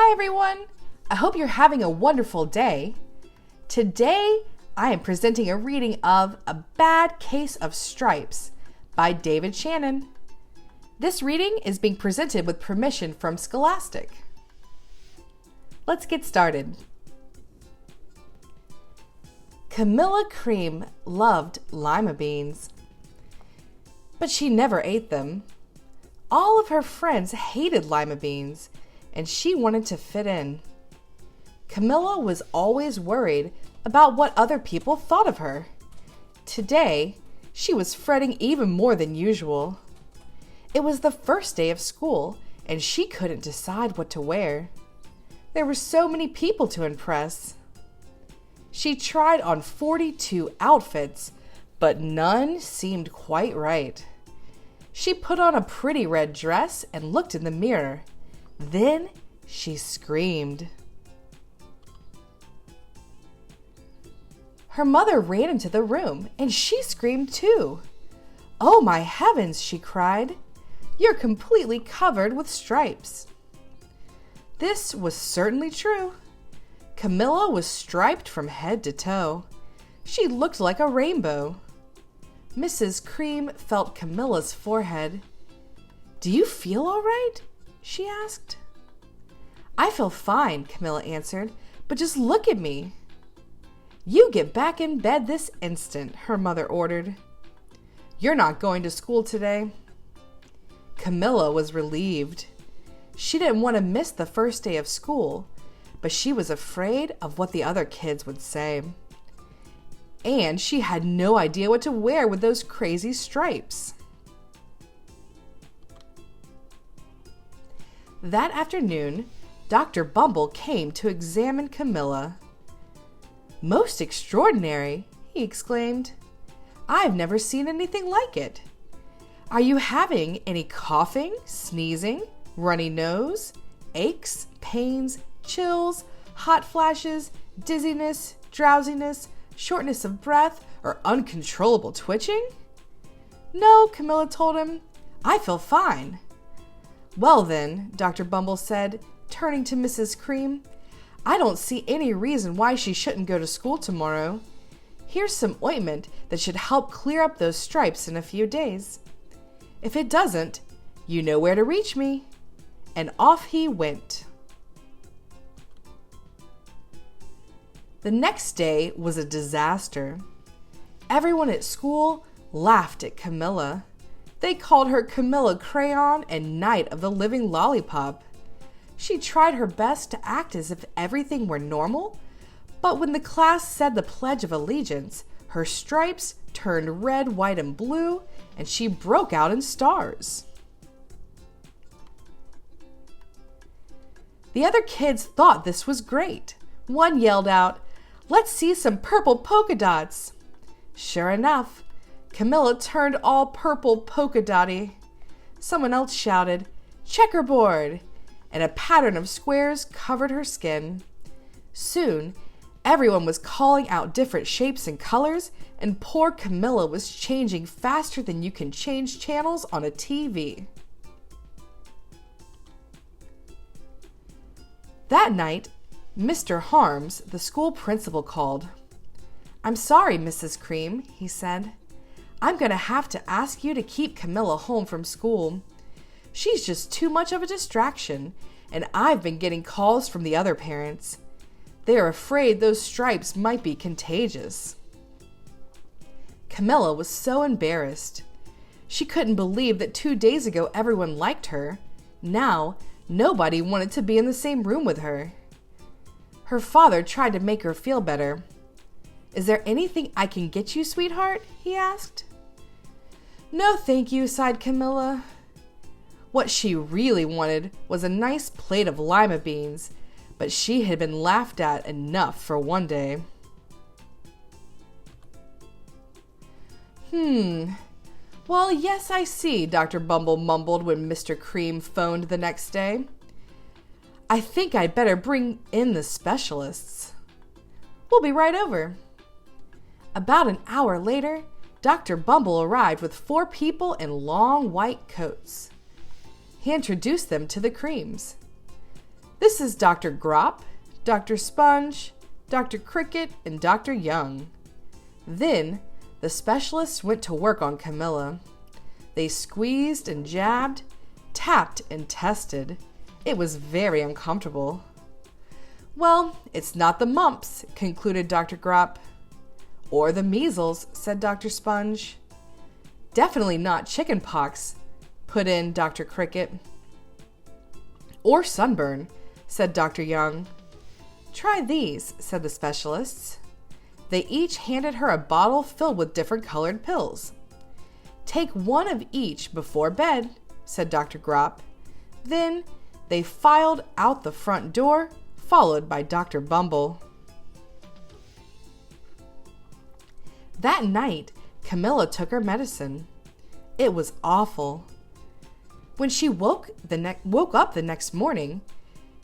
Hi everyone! I hope you're having a wonderful day. Today, I am presenting a reading of A Bad Case of Stripes by David Shannon. This reading is being presented with permission from Scholastic. Let's get started. Camilla Cream loved lima beans, but she never ate them. All of her friends hated lima beans, and she wanted to fit in. Camilla was always worried about what other people thought of her. Today, she was fretting even more than usual. It was the first day of school, and she couldn't decide what to wear. There were so many people to impress. She tried on 42 outfits, but none seemed quite right. She put on a pretty red dress and looked in the mirror. Then she screamed. Her mother ran into the room, and she screamed too. "Oh my heavens," she cried. "You're completely covered with stripes." This was certainly true. Camilla was striped from head to toe. She looked like a rainbow. Mrs. Cream felt Camilla's forehead. "Do you feel all right?" she asked. "I feel fine," Camilla answered, "but just look at me." "You get back in bed this instant," her mother ordered. "You're not going to school today." Camilla was relieved. She didn't want to miss the first day of school, but she was afraid of what the other kids would say. And she had no idea what to wear with those crazy stripes. That afternoon, Dr. Bumble came to examine Camilla. "Most extraordinary," he exclaimed. "I've never seen anything like it. Are you having any coughing, sneezing, runny nose, aches, pains, chills, hot flashes, dizziness, drowsiness, shortness of breath, or uncontrollable twitching?" "No," Camilla told him. "I feel fine." "Well then," Dr. Bumble said, turning to Mrs. Cream, "I don't see any reason why she shouldn't go to school tomorrow. Here's some ointment that should help clear up those stripes in a few days. If it doesn't, you know where to reach me." And off he went. The next day was a disaster. Everyone at school laughed at Camilla. They called her Camilla Crayon and Night of the Living Lollipop. She tried her best to act as if everything were normal, but when the class said the Pledge of Allegiance, her stripes turned red, white, and blue, and she broke out in stars. The other kids thought this was great. One yelled out, "Let's see some purple polka dots." Sure enough, Camilla turned all purple polka dotty. Someone else shouted, "Checkerboard," and a pattern of squares covered her skin. Soon, everyone was calling out different shapes and colors, and poor Camilla was changing faster than you can change channels on a TV. That night, Mr. Harms, the school principal, called. "I'm sorry, Mrs. Cream," he said. "I'm going to have to ask you to keep Camilla home from school. She's just too much of a distraction, and I've been getting calls from the other parents. They're afraid those stripes might be contagious." Camilla was so embarrassed. She couldn't believe that 2 days ago everyone liked her. Now, nobody wanted to be in the same room with her. Her father tried to make her feel better. "Is there anything I can get you, sweetheart?" he asked. "No, thank you," sighed Camilla. What she really wanted was a nice plate of lima beans, but she had been laughed at enough for one day. Well, yes, I see," Dr. Bumble mumbled when Mr. Cream phoned the next day. "I think I'd better bring in the specialists." "We'll be right over." About an hour later, Dr. Bumble arrived with 4 people in long white coats. He introduced them to the Creams. This is Dr. Grop, Dr. Sponge, Dr. Cricket, and Dr. Young." Then the specialists went to work on Camilla. They squeezed and jabbed, tapped and tested. It was very uncomfortable. "Well, it's not the mumps," concluded Dr. Grop. "Or the measles," said Dr. Sponge. "Definitely not chicken pox," put in Dr. Cricket. "Or sunburn," said Dr. Young. "Try these," said the specialists. They each handed her a bottle filled with different colored pills. "Take one of each before bed," said Dr. Grop. Then they filed out the front door, followed by Dr. Bumble. That night, Camilla took her medicine. It was awful. When she woke up the next morning,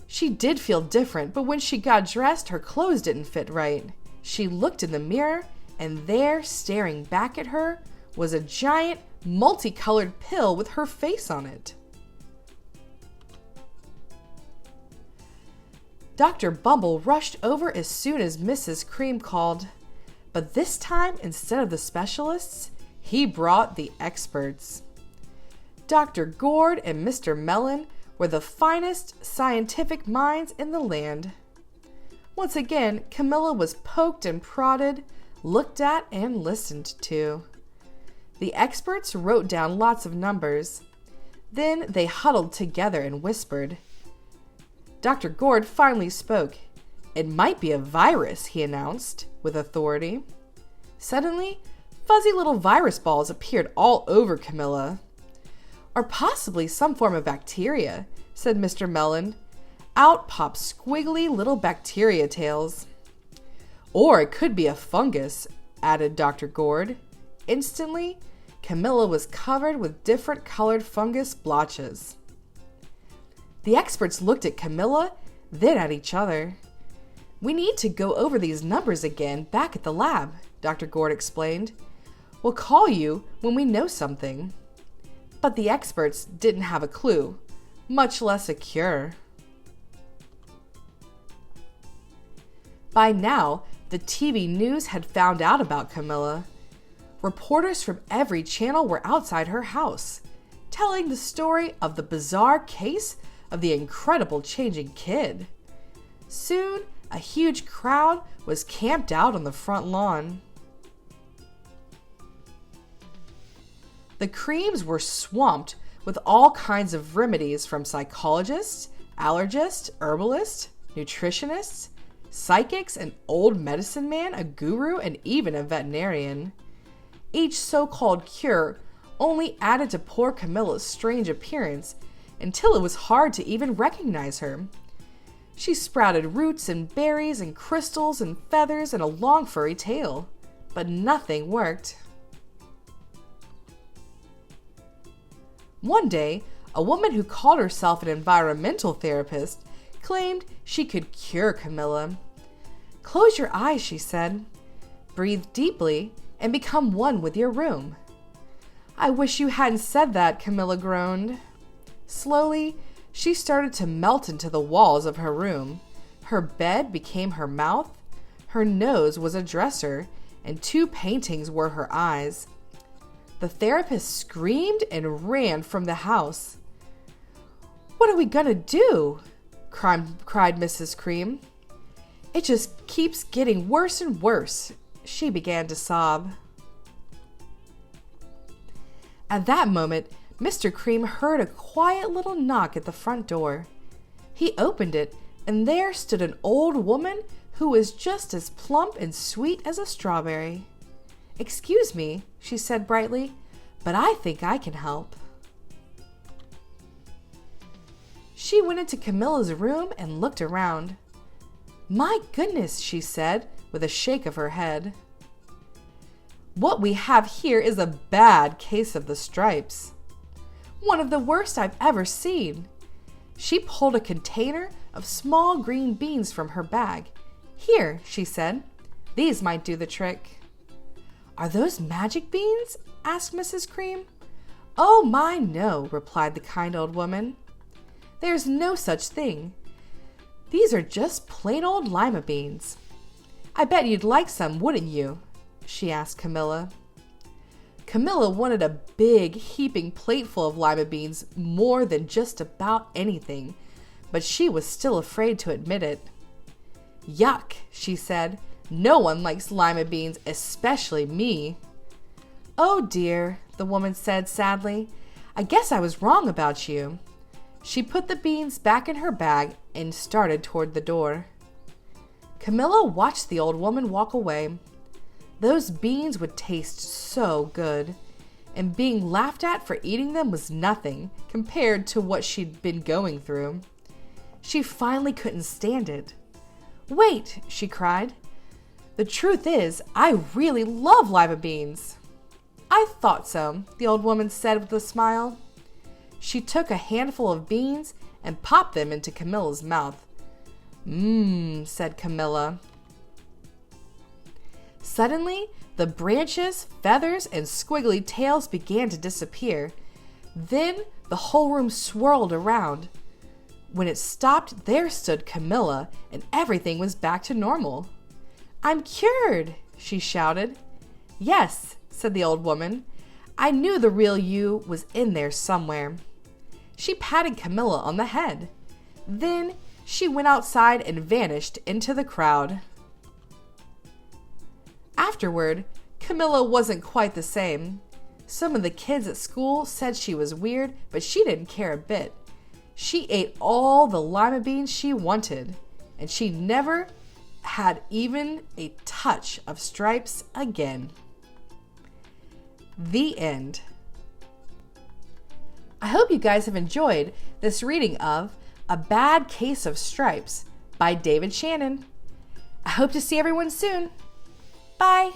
she did feel different, but when she got dressed, her clothes didn't fit right. She looked in the mirror, and there, staring back at her, was a giant, multicolored pill with her face on it. Dr. Bumble rushed over as soon as Mrs. Cream called. But this time, instead of the specialists, he brought the experts. Dr. Gourd and Mr. Mellon were the finest scientific minds in the land. Once again, Camilla was poked and prodded, looked at and listened to. The experts wrote down lots of numbers. Then they huddled together and whispered. Dr. Gourd finally spoke. "It might be a virus," he announced with authority. Suddenly, fuzzy little virus balls appeared all over Camilla. "Or possibly some form of bacteria," said Mr. Mellon. Out popped squiggly little bacteria tails. "Or it could be a fungus," added Dr. Gourd. Instantly, Camilla was covered with different colored fungus blotches. The experts looked at Camilla, then at each other. "We need to go over these numbers again back at the lab," Dr. Gourd explained. "We'll call you when we know something." But the experts didn't have a clue, much less a cure. By now, the TV news had found out about Camilla. Reporters from every channel were outside her house, telling the story of the bizarre case of the incredible changing kid. Soon, a huge crowd was camped out on the front lawn. The Creams were swamped with all kinds of remedies from psychologists, allergists, herbalists, nutritionists, psychics, an old medicine man, a guru, and even a veterinarian. Each so-called cure only added to poor Camilla's strange appearance until it was hard to even recognize her. She sprouted roots and berries and crystals and feathers and a long furry tail, but nothing worked. One day, a woman who called herself an environmental therapist claimed she could cure Camilla. "Close your eyes," she said. "Breathe deeply and become one with your room." "I wish you hadn't said that," Camilla groaned. Slowly, she started to melt into the walls of her room. Her bed became her mouth, her nose was a dresser, and 2 paintings were her eyes. The therapist screamed and ran from the house. "What are we gonna do?" cried Mrs. Cream. "It just keeps getting worse and worse," she began to sob. At that moment, Mr. Cream heard a quiet little knock at the front door. He opened it, and there stood an old woman who was just as plump and sweet as a strawberry. "Excuse me," she said brightly, "but I think I can help." She went into Camilla's room and looked around. "My goodness," she said with a shake of her head. "What we have here is a bad case of the stripes. One of the worst I've ever seen." She pulled a container of small green beans from her bag. "Here," she said, "these might do the trick." "Are those magic beans?" asked Mrs. Cream. "Oh my, no," replied the kind old woman. "There's no such thing. These are just plain old lima beans. I bet you'd like some, wouldn't you? She asked Camilla. Camilla wanted a big, heaping plateful of lima beans more than just about anything, but she was still afraid to admit it. Yuck, she said. No one likes lima beans, especially me. Oh dear, the woman said sadly. I guess I was wrong about you. She put the beans back in her bag and started toward the door. Camilla watched the old woman walk away. Those beans would taste so good, and being laughed at for eating them was nothing compared to what she'd been going through. She finally couldn't stand it. Wait, she cried. The truth is, I really love lima beans. I thought so, the old woman said with a smile. She took a handful of beans and popped them into Camilla's mouth. Mmm, said Camilla. Suddenly, the branches, feathers, and squiggly tails began to disappear. Then the whole room swirled around. When it stopped, there stood Camilla, and everything was back to normal. I'm cured, she shouted. Yes, said the old woman. I knew the real you was in there somewhere. She patted Camilla on the head. Then she went outside and vanished into the crowd. Afterward, Camilla wasn't quite the same. Some of the kids at school said she was weird, but she didn't care a bit. She ate all the lima beans she wanted, and she never had even a touch of stripes again. The end. I hope you guys have enjoyed this reading of A Bad Case of Stripes by David Shannon. I hope to see everyone soon. Bye.